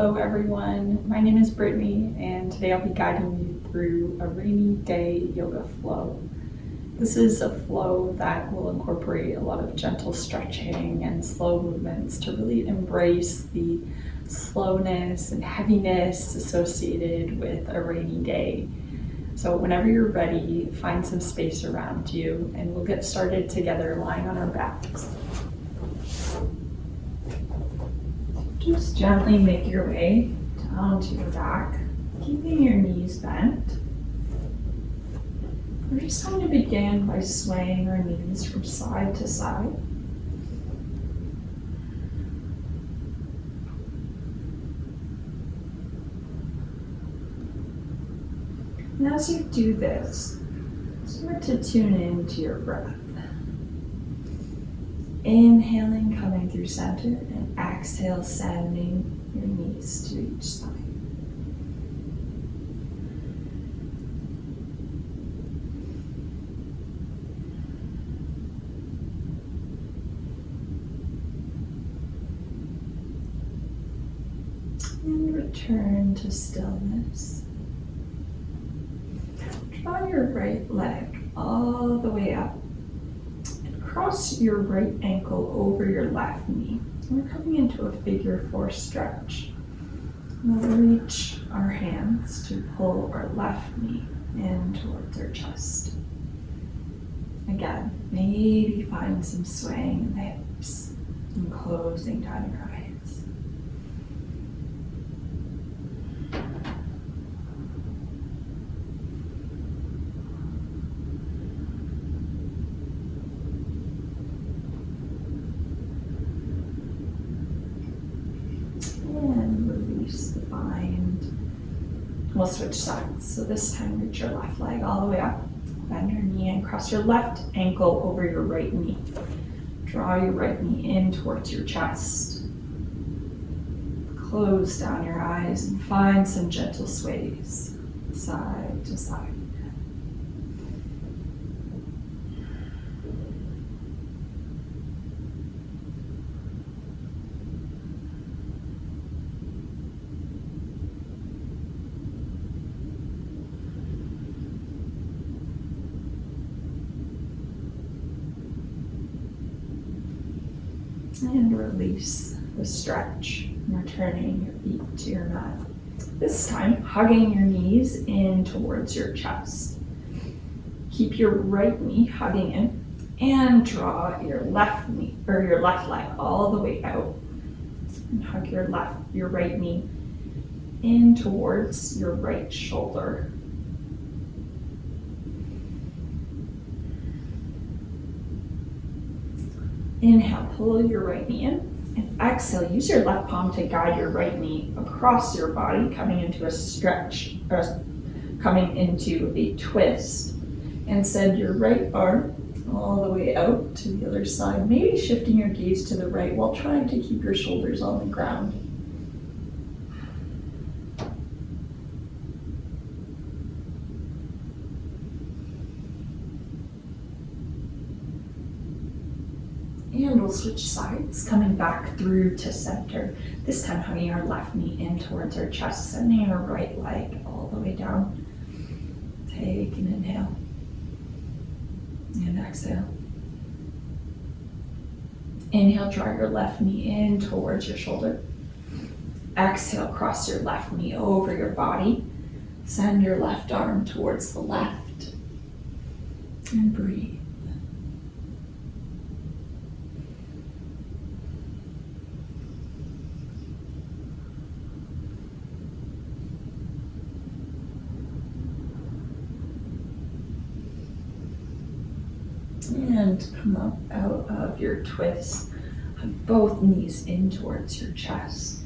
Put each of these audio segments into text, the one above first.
Hello everyone, my name is Brittany and today I'll be guiding you through a rainy day yoga flow. This is a flow that will incorporate a lot of gentle stretching and slow movements to really embrace the slowness and heaviness associated with a rainy day. So whenever you're ready, find some space around you and we'll get started together lying on our backs. Just gently make your way down to your back, keeping your knees bent. We're just going to begin by swaying our knees from side to side. And as you do this, start to tune into your breath. Inhaling, coming through center, and exhale, sending your knees to each side. And return to stillness. Draw your right leg all the way up. Cross your right ankle over your left knee. We're coming into a figure 4 stretch. We'll reach our hands to pull our left knee in towards our chest. Again, maybe find some swaying in the hips and closing down your eyes. And release the bind. We'll switch sides. So this time reach your left leg all the way up. Bend your knee and cross your left ankle over your right knee. Draw your right knee in towards your chest. Close down your eyes and find some gentle sways, side to side. And release the stretch, returning your feet to your mat. This time, hugging your knees in towards your chest. Keep your right knee hugging in and draw your left knee or your left leg all the way out. And hug your right knee in towards your right shoulder. Inhale, pull your right knee in, and exhale, use your left palm to guide your right knee across your body, coming into a stretch, or coming into a twist. And send your right arm all the way out to the other side, maybe shifting your gaze to the right while trying to keep your shoulders on the ground. And we'll switch sides, coming back through to center. This time hugging our left knee in towards our chest, sending our right leg all the way down. Take an inhale. And exhale. Inhale, draw your left knee in towards your shoulder. Exhale, cross your left knee over your body. Send your left arm towards the left. And breathe. And come up out of your twist. Hug both knees in towards your chest.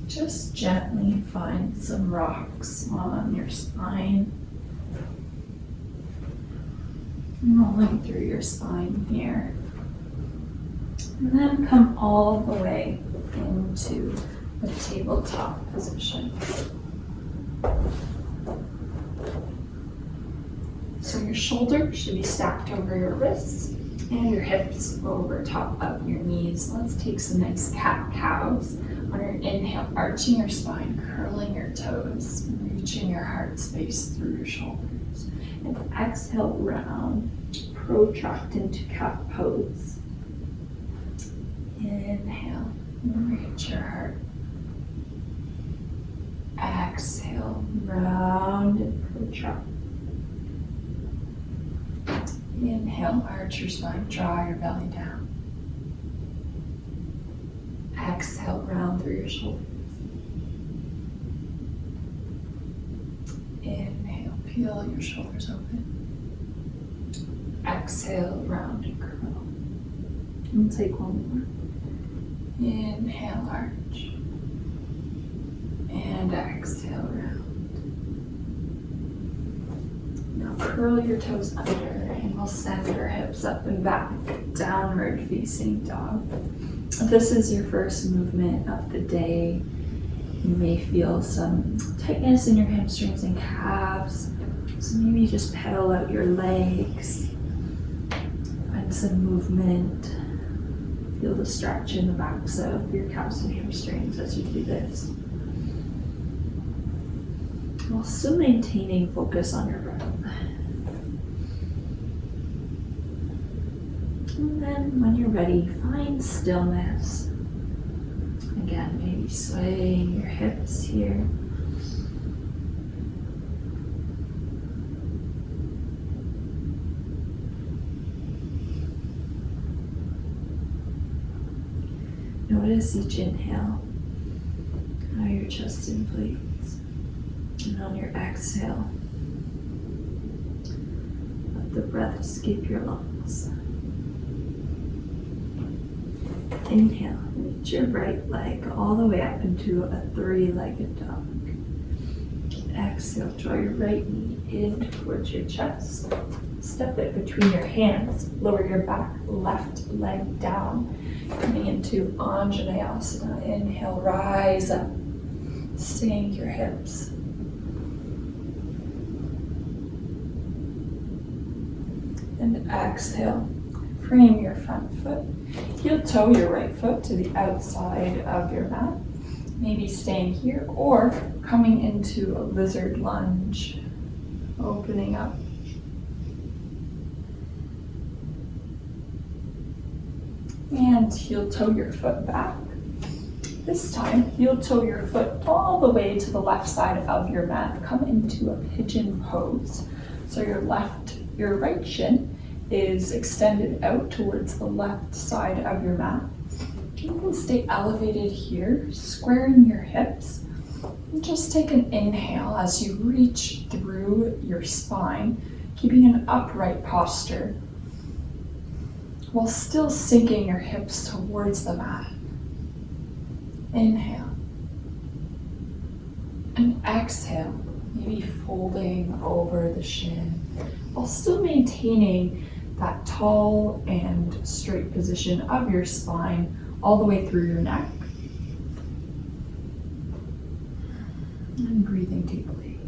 Just gently find some rocks on your spine. Rolling through your spine here. And then come all the way into a tabletop position. So your shoulders should be stacked over your wrists And your hips over top of your knees. Let's take some nice cat-cows. On your inhale, arching your spine, curling your toes, reaching your heart space through your shoulders. And exhale, round, protract into cat pose. Inhale, reach your heart. Exhale, round and protract. Inhale, arch your spine, draw your belly down. Exhale, round through your shoulders. Inhale, peel your shoulders open. Exhale, round and curl. And take one more. Inhale, arch. And exhale, round. Now curl your toes under and we'll send your hips up and back, downward facing dog. If this is your first movement of the day, you may feel some tightness in your hamstrings and calves. So maybe just pedal out your legs, find some movement. Feel the stretch in the backs of your calves and hamstrings as you do this, while still maintaining focus on your breath. And then when you're ready, find stillness. Again, maybe swaying your hips here. Notice each inhale, how your chest inflates. And on your exhale, let the breath escape your lungs. Inhale, reach your right leg all the way up into a three-legged dog. Exhale, draw your right knee in towards your chest. Step it between your hands, lower your back, left leg down. Coming into Anjaneyasana. Inhale, rise up, sink your hips. And exhale, frame your front foot. Heel toe your right foot to the outside of your mat. Maybe staying here or coming into a lizard lunge, opening up. And heel toe your foot back. This time, heel toe your foot all the way to the left side of your mat. Come into a pigeon pose. So your right shin is extended out towards the left side of your mat. You can stay elevated here, squaring your hips. And just take an inhale as you reach through your spine, keeping an upright posture, while still sinking your hips towards the mat. Inhale. And exhale, maybe folding over the shin, while still maintaining that tall and straight position of your spine all the way through your neck. And breathing deeply.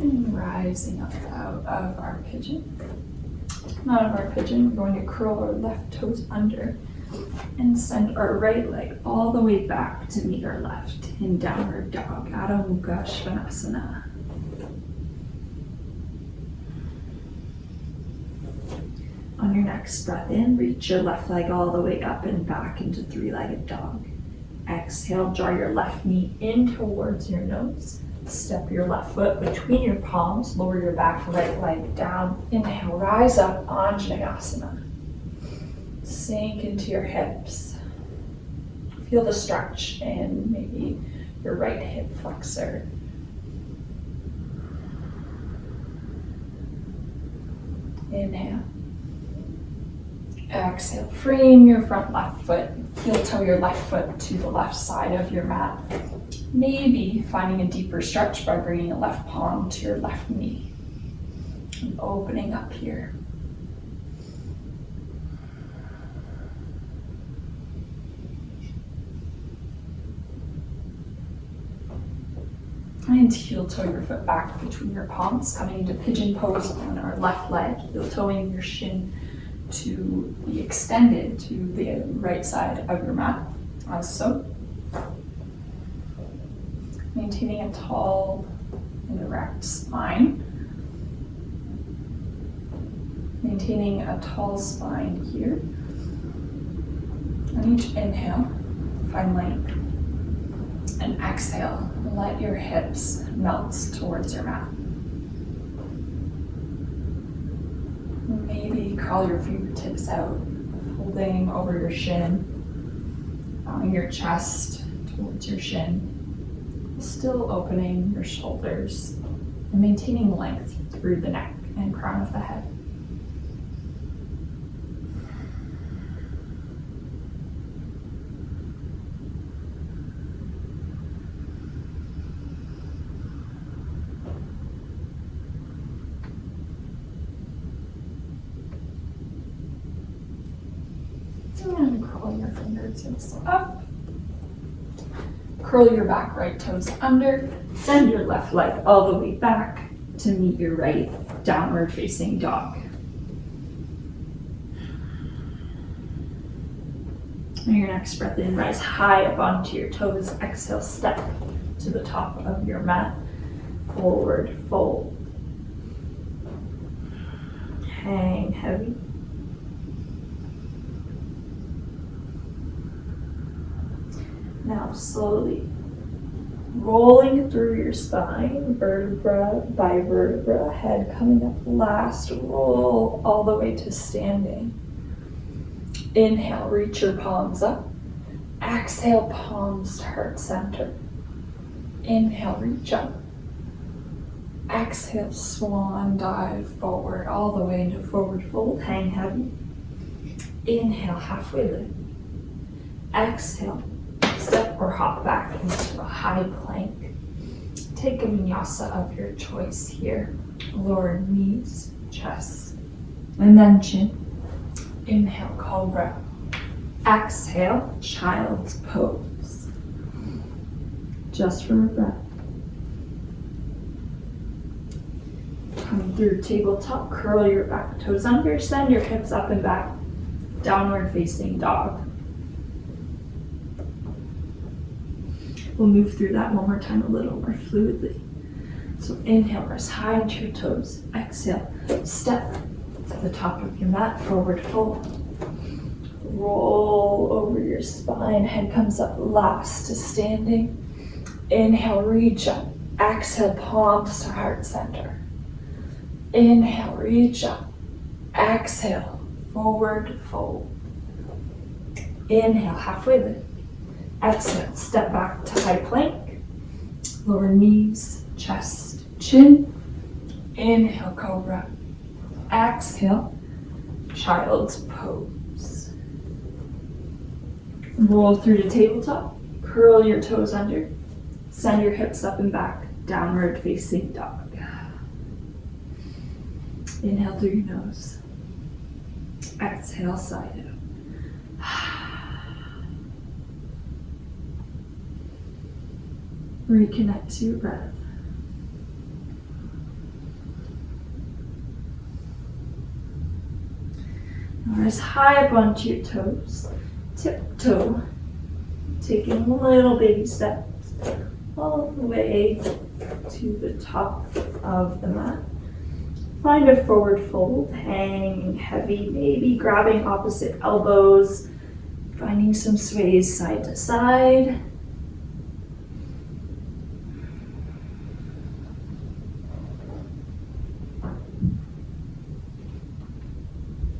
And rising up out of our pigeon. Out of our pigeon, we're going to curl our left toes under and send our right leg all the way back to meet our left in downward dog, Adho Mukha Svanasana. On your next breath in, reach your left leg all the way up and back into three-legged dog. Exhale, draw your left knee in towards your nose. Step your left foot between your palms, lower your back right leg down. Inhale, rise up, Anjaneyasana. Sink into your hips. Feel the stretch in maybe your right hip flexor. Inhale. Exhale, frame your front left foot. Heel toe your left foot to the left side of your mat. Maybe finding a deeper stretch by bringing a left palm to your left knee. And opening up here. And heel toe your foot back between your palms, coming into pigeon pose on our left leg, heel toeing your shin to be extended to the right side of your mat, as so. Maintaining a tall and erect spine. Maintaining a tall spine here. On each inhale, find length. And exhale, let your hips melt towards your mat. Maybe crawl your fingertips out, folding over your shin, bowing your chest towards your shin, still opening your shoulders and maintaining length through the neck and crown of the head. And curl your fingertips up. Curl your back right toes under. Send your left leg all the way back to meet your right downward facing dog. On your next breath in, rise high up onto your toes. Exhale, step to the top of your mat. Forward fold. Hang heavy. Now slowly rolling through your spine, vertebra by vertebra, head coming up last, roll all the way to standing. Inhale, reach your palms up. Exhale, palms to heart center. Inhale, reach up. Exhale, swan dive forward, all the way into forward fold, hang heavy. Inhale, halfway lift. Exhale, step or hop back into a high plank. Take a vinyasa of your choice here. Lower knees, chest, and then chin. Inhale, cobra. Exhale, child's pose. Just for a breath. Come through tabletop, curl your back toes under, send your hips up and back, downward facing dog. We'll move through that one more time a little more fluidly. So inhale, press high into your toes. Exhale, step to the top of your mat, forward fold. Roll over your spine, head comes up last to standing. Inhale, reach up. Exhale, palms to heart center. Inhale, reach up. Exhale, forward fold. Inhale, halfway lift. Exhale, step back to high plank. Lower knees, chest, chin. Inhale, cobra. Exhale, child's pose. Roll through to tabletop. Curl your toes under. Send your hips up and back, downward facing dog. Inhale through your nose. Exhale, side out. Reconnect to your breath. Now rise high up onto your toes. Tiptoe. Taking little baby steps all the way to the top of the mat. Find a forward fold, hanging heavy, maybe grabbing opposite elbows, finding some sways side to side.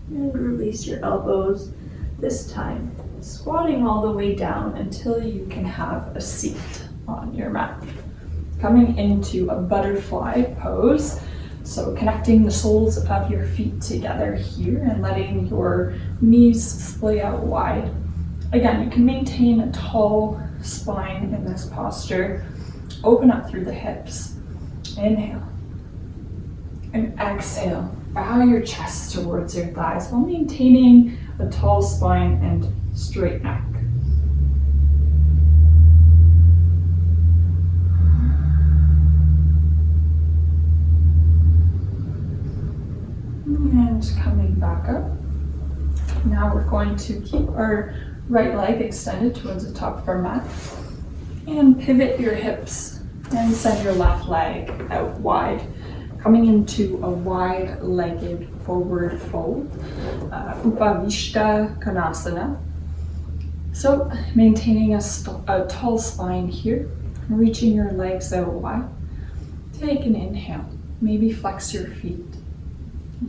And release your elbows, this time squatting all the way down until you can have a seat on your mat. Coming into a butterfly pose. So connecting the soles of your feet together here and letting your knees splay out wide. Again, you can maintain a tall spine in this posture. Open up through the hips. Inhale. And exhale. Bow your chest towards your thighs while maintaining a tall spine and straight neck. back up. Now we're going to keep our right leg extended towards the top of our mat and pivot your hips and send your left leg out wide, coming into a wide-legged forward fold, Upavishta Konasana. So maintaining a tall spine here, reaching your legs out wide. Take an inhale, maybe flex your feet.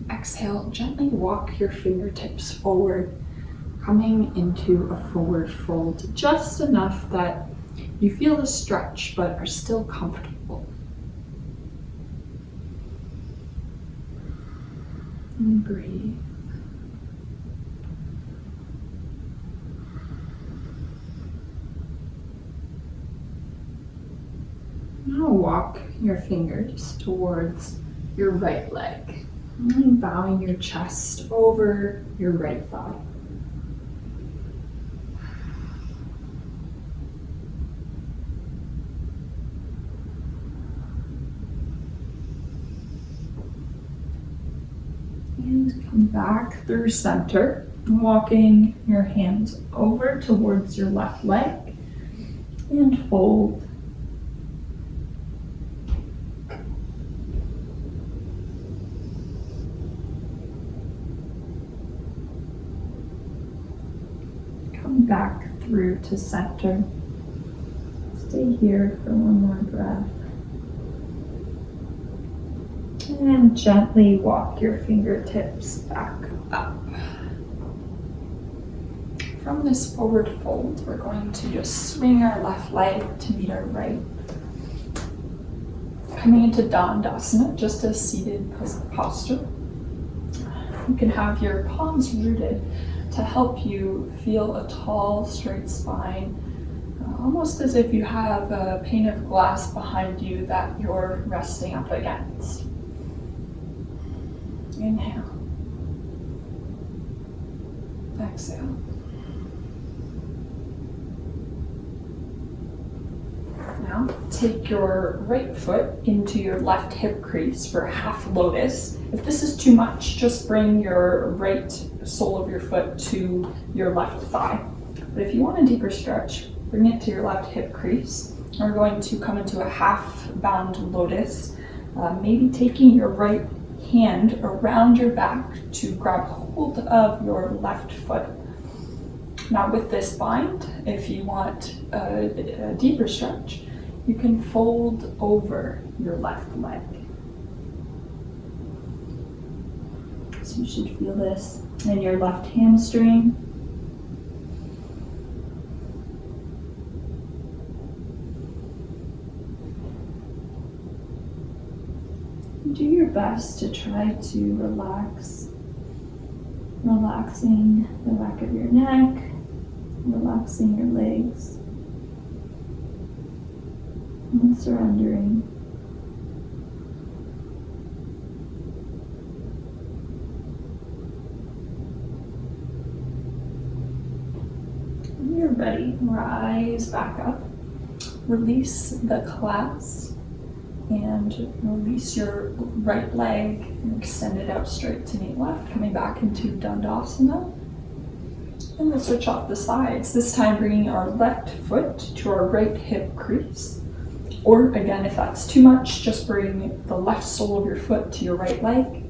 Exhale, gently walk your fingertips forward, coming into a forward fold, just enough that you feel the stretch but are still comfortable. And breathe. Now walk your fingers towards your right leg, and bowing your chest over your right thigh. And come back through center, walking your hands over towards your left leg and fold. Come back through to center. Stay here for one more breath. And gently walk your fingertips back up. From this forward fold, we're going to just swing our left leg to meet our right. Coming into Dandasana, just a seated posture. You can have your palms rooted to help you feel a tall, straight spine, almost as if you have a pane of glass behind you that you're resting up against. Inhale. Exhale. Now take your right foot into your left hip crease for half lotus. If this is too much, just bring your right sole of your foot to your left thigh. But if you want a deeper stretch, bring it to your left hip crease. We're going to come into a half bound lotus, maybe taking your right hand around your back to grab hold of your left foot. Now with this bind, if you want a deeper stretch, you can fold over your left leg. So you should feel this in your left hamstring. Do your best to try to relaxing the back of your neck, relaxing your legs, and surrendering. When you're ready, rise back up, release the clasp, and release your right leg and extend it out straight to meet left, coming back into Dandasana. And we'll switch off the sides, this time bringing our left foot to our right hip crease. Or again, if that's too much, just bring the left sole of your foot to your right leg.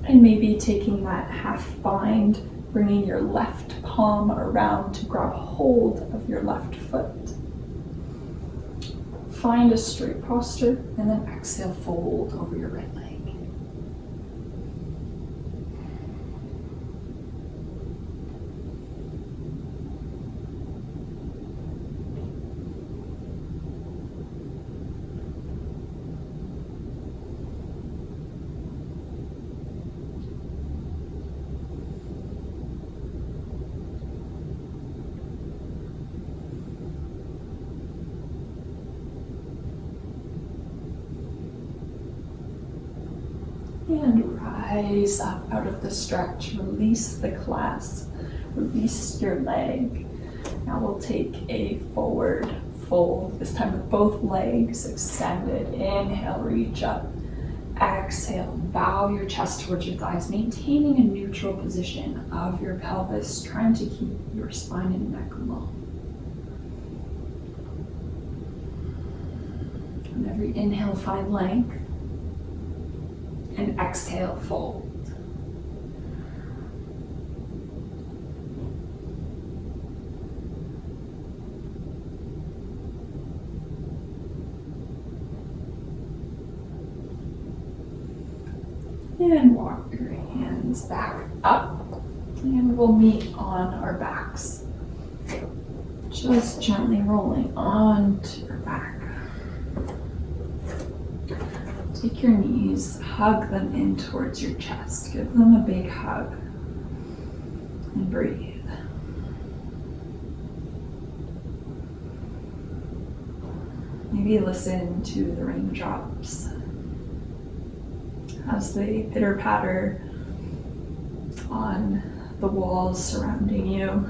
And maybe taking that half bind, bringing your left palm around to grab hold of your left foot. Find a straight posture, and then exhale, fold over your right leg. And rise up out of the stretch, release the clasp, release your leg. Now we'll take a forward fold, this time with both legs extended. Inhale, reach up. exhale, bow your chest towards your thighs, maintaining a neutral position of your pelvis, trying to keep your spine and neck low. On every inhale, find length, and exhale, fold. And walk your hands back up, and we'll meet on our backs. Just gently rolling onto your back. Take your knees, hug them in towards your chest. Give them a big hug. And breathe. Maybe listen to the raindrops as they pitter-patter on the walls surrounding you.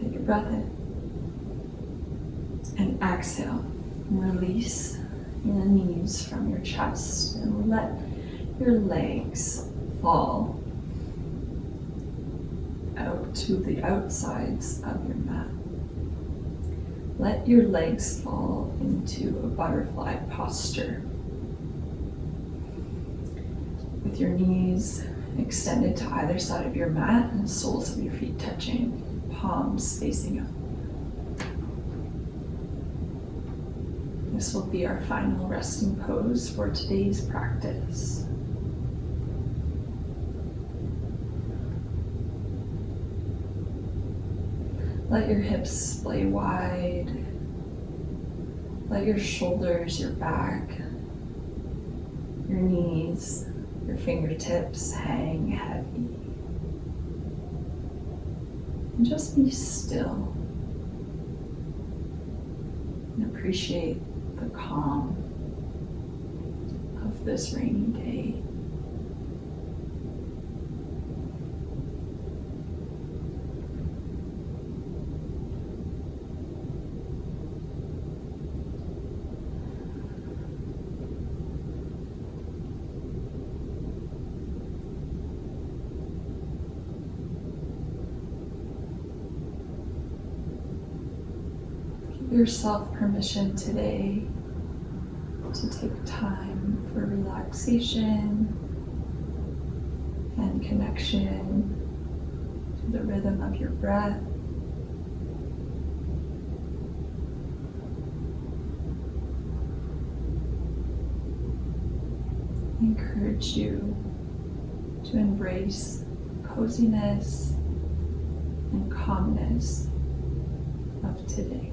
Take a breath in and exhale. Release your knees from your chest and let your legs fall out to the outsides of your mat. Let your legs fall into a butterfly posture with your knees extended to either side of your mat and the soles of your feet touching, palms facing up. This will be our final resting pose for today's practice. Let your hips splay wide. Let your shoulders, your back, your knees, your fingertips hang heavy. And just be still and appreciate the calm of this rainy day. Give yourself permission today to take time for relaxation and connection to the rhythm of your breath. I encourage you to embrace coziness and calmness of today.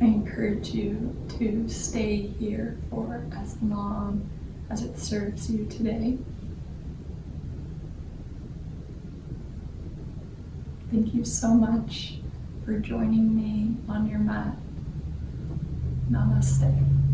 I encourage you to stay here for as long as it serves you today. Thank you so much for joining me on your mat. Namaste.